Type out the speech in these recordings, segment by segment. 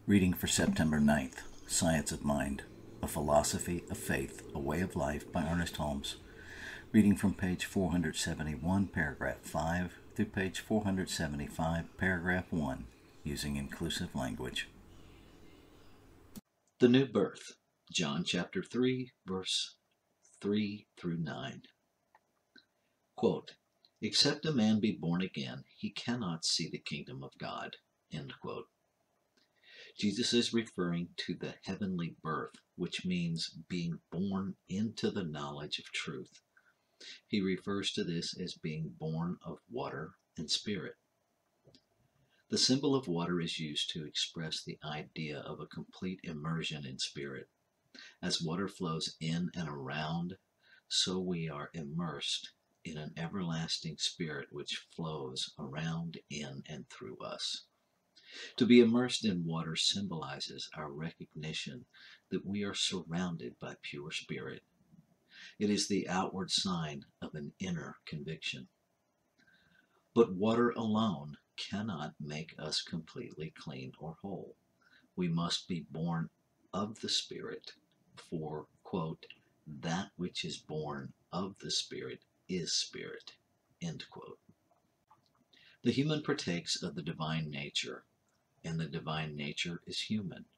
Reading for September 9th, Science of Mind, A Philosophy of Faith, A Way of Life by Ernest Holmes. Reading from page 471, paragraph 5, through page 475, paragraph 1, using inclusive language. The New Birth, John chapter 3, verse 3 through 9. Quote, "Except a man be born again, he cannot see the kingdom of God." End quote. Jesus is referring to the heavenly birth, which means being born into the knowledge of truth. He refers to this as being born of water and spirit. The symbol of water is used to express the idea of a complete immersion in spirit. As water flows in and around, so we are immersed in an everlasting spirit which flows around, in, and through us. To be immersed in water symbolizes our recognition that we are surrounded by pure spirit. It is the outward sign of an inner conviction. But water alone cannot make us completely clean or whole. We must be born of the Spirit, for, quote, "that which is born of the Spirit is spirit," end quote. The human partakes of the divine nature, and the divine nature is human.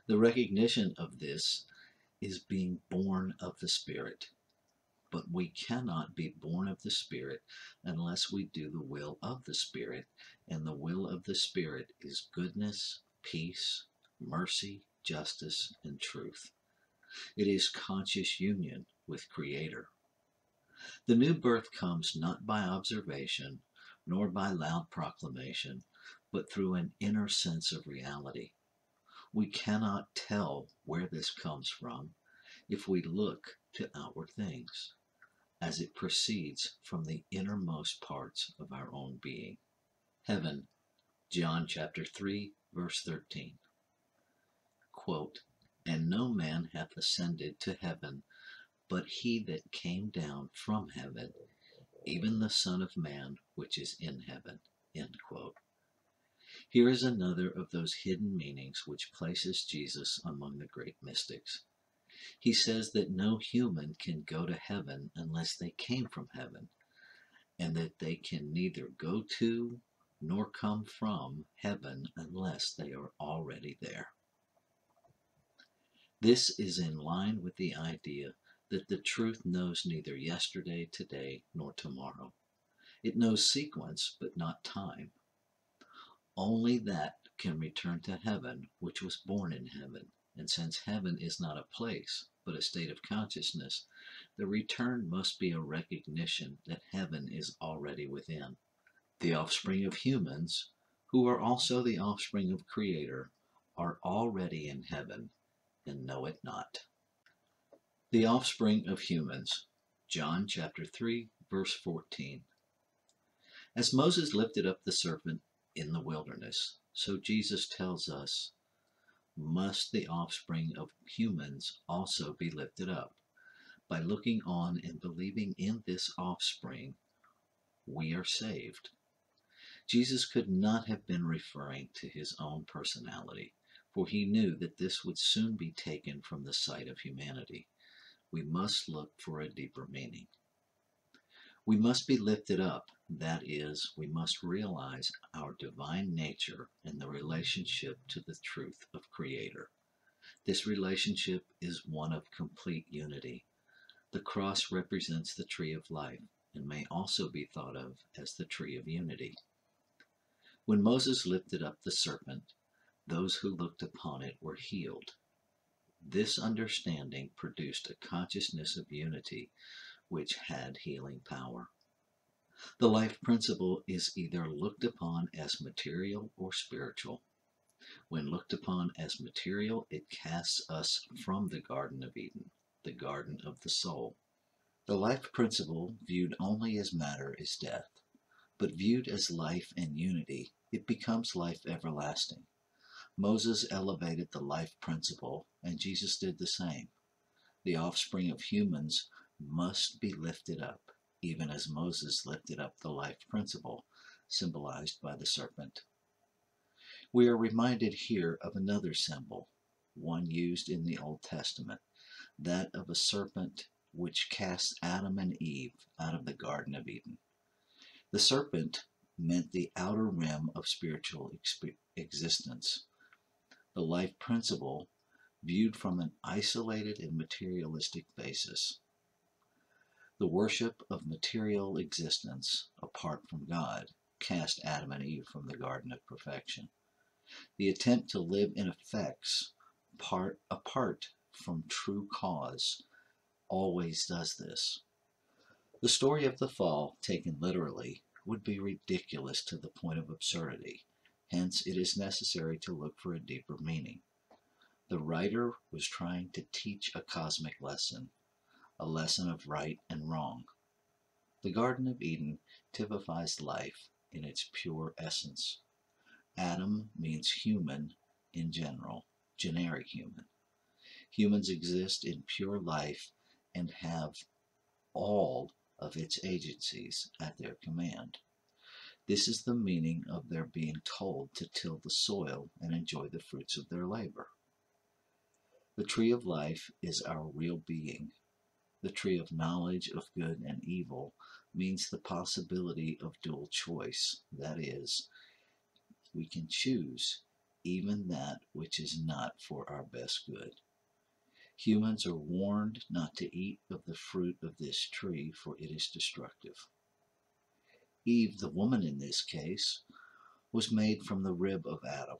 The recognition of this is being born of the Spirit. But we cannot be born of the Spirit unless we do the will of the Spirit, and the will of the Spirit is goodness, peace, mercy, justice, and truth. It is conscious union with Creator. The new birth comes not by observation, nor by loud proclamation, but through an inner sense of reality. We cannot tell where this comes from if we look to outward things, as it proceeds from the innermost parts of our own being. Heaven, John chapter 3, verse 13. Quote, "And no man hath ascended to heaven, but he that came down from heaven, even the Son of Man which is in heaven." End quote. Here is another of those hidden meanings which places Jesus among the great mystics. He says that no human can go to heaven unless they came from heaven, and that they can neither go to nor come from heaven unless they are already there. This is in line with the idea that the truth knows neither yesterday, today, nor tomorrow. It knows sequence, but not time. Only that can return to heaven which was born in heaven. And since heaven is not a place, but a state of consciousness, the return must be a recognition that heaven is already within. The offspring of humans, who are also the offspring of Creator, are already in heaven and know it not. The offspring of humans, John chapter 3, verse 14. As Moses lifted up the serpent in the wilderness, so Jesus tells us, must the offspring of humans also be lifted up. By looking on and believing in this offspring, we are saved. Jesus could not have been referring to his own personality, for he knew that this would soon be taken from the sight of humanity. We must look for a deeper meaning. We must be lifted up, that is, we must realize our divine nature and the relationship to the truth of Creator. This relationship is one of complete unity. The cross represents the tree of life and may also be thought of as the tree of unity. When Moses lifted up the serpent, those who looked upon it were healed. This understanding produced a consciousness of unity which had healing power. The life principle is either looked upon as material or spiritual. When looked upon as material, it casts us from the Garden of Eden, the garden of the soul. The life principle, viewed only as matter, is death, but viewed as life and unity, it becomes life everlasting. Moses elevated the life principle, and Jesus did the same. The offspring of humans must be lifted up, even as Moses lifted up the life principle, symbolized by the serpent. We are reminded here of another symbol, one used in the Old Testament, that of a serpent which cast Adam and Eve out of the Garden of Eden. The serpent meant the outer rim of spiritual existence, the life principle viewed from an isolated and materialistic basis. The worship of material existence apart from God cast Adam and Eve from the Garden of Perfection. The attempt to live in effects apart from true cause always does this. The story of the fall, taken literally, would be ridiculous to the point of absurdity. Hence, it is necessary to look for a deeper meaning. The writer was trying to teach a cosmic lesson, a lesson of right and wrong. The Garden of Eden typifies life in its pure essence. Adam means human in general, generic human. Humans exist in pure life and have all of its agencies at their command. This is the meaning of their being told to till the soil and enjoy the fruits of their labor. The tree of life is our real being. The tree of knowledge of good and evil means the possibility of dual choice. That is, we can choose even that which is not for our best good. Humans are warned not to eat of the fruit of this tree, for it is destructive. Eve, the woman in this case, was made from the rib of Adam.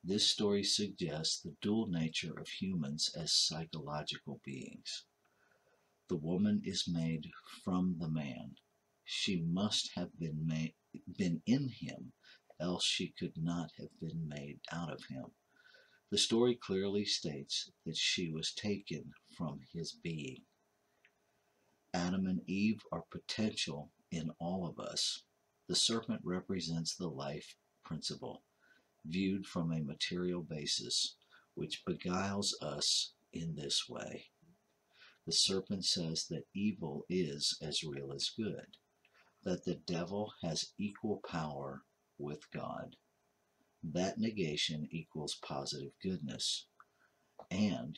This story suggests the dual nature of humans as psychological beings. The woman is made from the man. She must have been in him, else she could not have been made out of him. The story clearly states that she was taken from his being. Adam and Eve are potential in all of us. The serpent represents the life principle, viewed from a material basis, which beguiles us in this way. The serpent says that evil is as real as good, that the devil has equal power with God. That negation equals positive goodness, and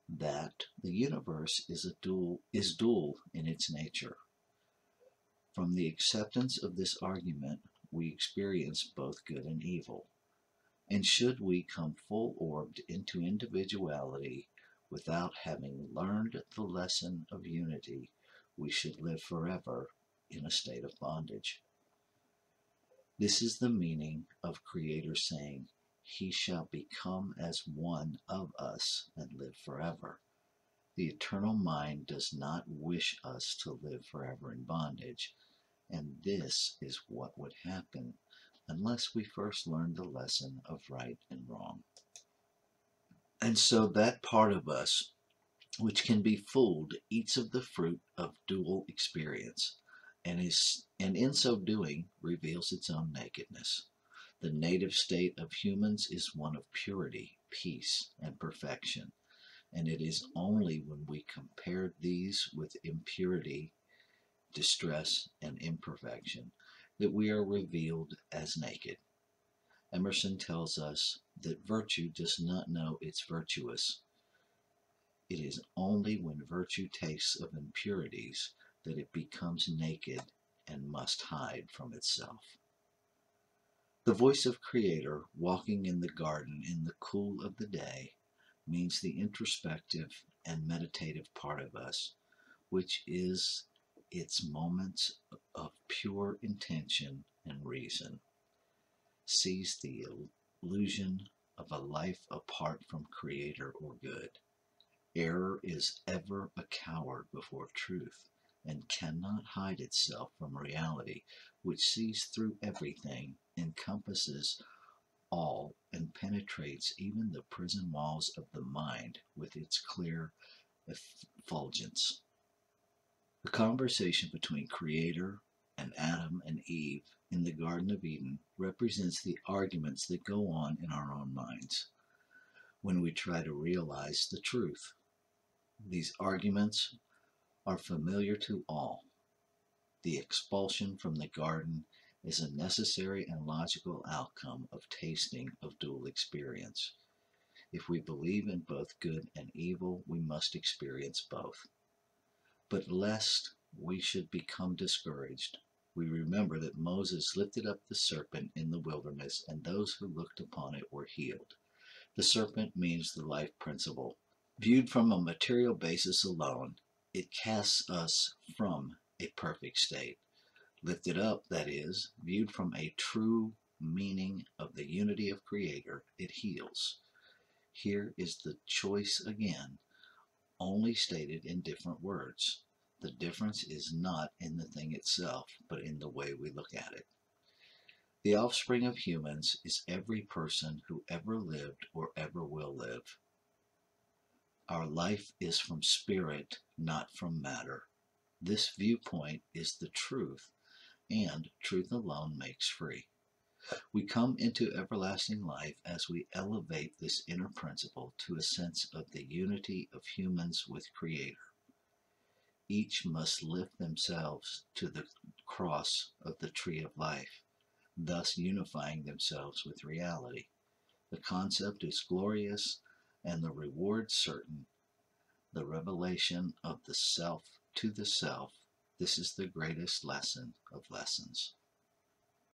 that the universe is dual in its nature. From the acceptance of this argument, we experience both good and evil. And should we come full-orbed into individuality without having learned the lesson of unity, we should live forever in a state of bondage. This is the meaning of Creator saying, "He shall become as one of us and live forever." The eternal mind does not wish us to live forever in bondage, and this is what would happen unless we first learn the lesson of right and wrong. And so that part of us which can be fooled eats of the fruit of dual experience, and in so doing reveals its own nakedness. The native state of humans is one of purity, peace, and perfection, and it is only when we compare these with impurity, distress, and imperfection that we are revealed as naked. Emerson tells us that virtue does not know it's virtuous. It is only when virtue tastes of impurities that it becomes naked and must hide from itself. The voice of Creator walking in the garden in the cool of the day means the introspective and meditative part of us, which is its moments of pure intention and reason, sees the illusion of a life apart from Creator or good. Error is ever a coward before truth and cannot hide itself from reality, which sees through everything, encompasses all, and penetrates even the prison walls of the mind with its clear effulgence. The conversation between Creator and Adam and Eve in the Garden of Eden represents the arguments that go on in our own minds when we try to realize the truth. These arguments are familiar to all. The expulsion from the garden is a necessary and logical outcome of tasting of dual experience. If we believe in both good and evil, we must experience both. But lest we should become discouraged, we remember that Moses lifted up the serpent in the wilderness, and those who looked upon it were healed. The serpent means the life principle. Viewed from a material basis alone, it casts us from a perfect state. Lifted up, that is, viewed from a true meaning of the unity of Creator, it heals. Here is the choice again, only stated in different words. The difference is not in the thing itself, but in the way we look at it. The offspring of humans is every person who ever lived or ever will live. Our life is from spirit, not from matter. This viewpoint is the truth, and truth alone makes free. We come into everlasting life as we elevate this inner principle to a sense of the unity of humans with Creator. Each must lift themselves to the cross of the tree of life, thus unifying themselves with reality. The concept is glorious and the reward certain. The revelation of the self to the self. This is the greatest lesson of lessons.